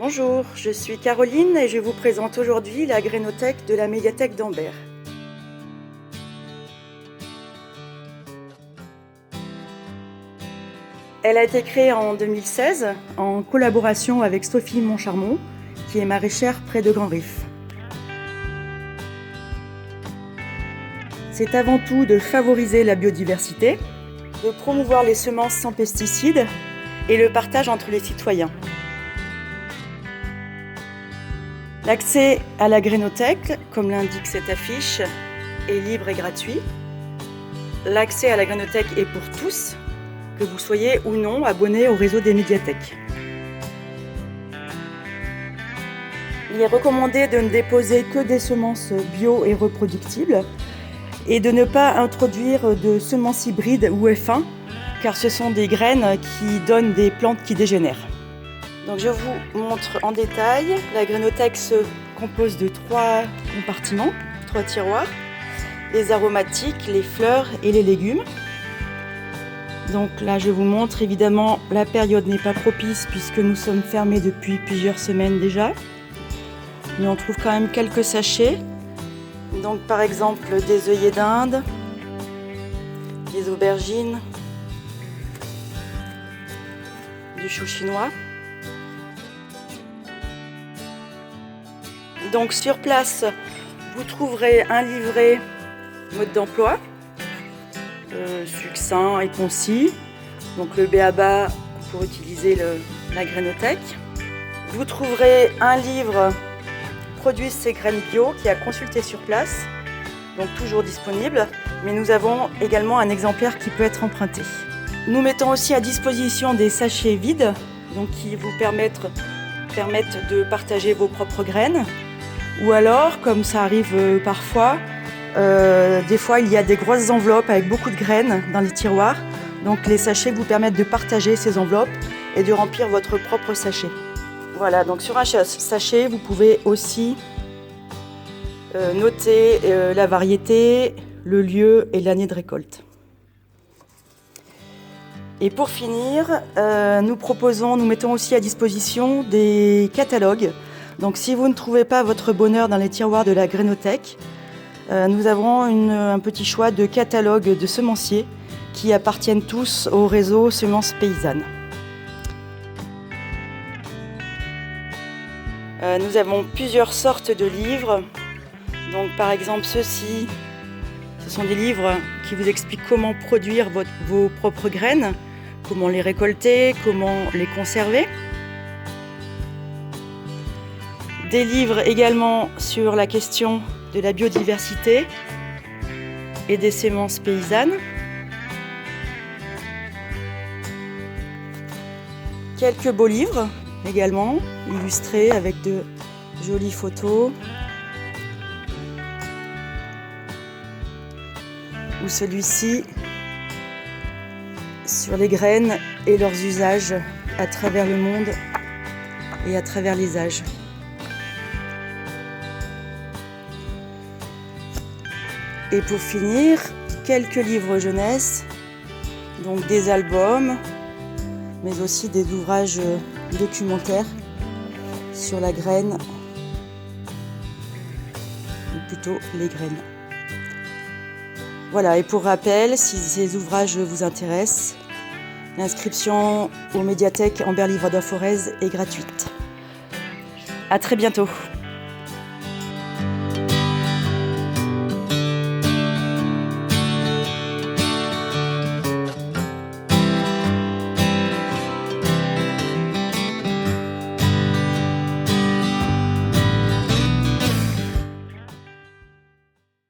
Bonjour, je suis Caroline et je vous présente aujourd'hui la Grénothèque de la médiathèque d'Ambert. Elle a été créée en 2016 en collaboration avec Sophie Moncharmont, qui est maraîchère près de Grand Rif. C'est avant tout de favoriser la biodiversité, de promouvoir les semences sans pesticides et le partage entre les citoyens. L'accès à la Grénothèque, comme l'indique cette affiche, est libre et gratuit. L'accès à la Grénothèque est pour tous, que vous soyez ou non abonné au réseau des médiathèques. Il est recommandé de ne déposer que des semences bio et reproductibles et de ne pas introduire de semences hybrides ou F1, car ce sont des graines qui donnent des plantes qui dégénèrent. Donc je vous montre en détail. La Grénothèque se compose de 3 compartiments, 3 tiroirs, les aromatiques, les fleurs et les légumes. Donc là je vous montre, évidemment la période n'est pas propice puisque nous sommes fermés depuis plusieurs semaines déjà. Mais on trouve quand même quelques sachets. Donc par exemple des œillets d'Inde, des aubergines, du chou chinois. Donc sur place, vous trouverez un livret mode d'emploi, succinct et concis. Donc le b.a.-ba pour utiliser la Grénothèque. Vous trouverez un livre Produisent ces graines bio qui est à consulter sur place, donc toujours disponible. Mais nous avons également un exemplaire qui peut être emprunté. Nous mettons aussi à disposition des sachets vides, donc qui vous permettent de partager vos propres graines. Ou alors, comme ça arrive parfois, des fois il y a des grosses enveloppes avec beaucoup de graines dans les tiroirs. Donc les sachets vous permettent de partager ces enveloppes et de remplir votre propre sachet. Voilà, donc sur un sachet, vous pouvez aussi noter la variété, le lieu et l'année de récolte. Et pour finir, nous mettons aussi à disposition des catalogues. Donc si vous ne trouvez pas votre bonheur dans les tiroirs de la Grénothèque, nous avons un petit choix de catalogues de semenciers qui appartiennent tous au réseau Semences Paysannes. Nous avons plusieurs sortes de livres. Donc par exemple ceux-ci, ce sont des livres qui vous expliquent comment produire vos propres graines, comment les récolter, comment les conserver. Des livres également sur la question de la biodiversité et des semences paysannes. Quelques beaux livres également, illustrés avec de jolies photos. Ou celui-ci sur les graines et leurs usages à travers le monde et à travers les âges. Et pour finir, quelques livres jeunesse, donc des albums, mais aussi des ouvrages documentaires sur la graine, ou plutôt les graines. Voilà, et pour rappel, si ces ouvrages vous intéressent, l'inscription aux médiathèques Ambert Livre de Forez est gratuite. À très bientôt.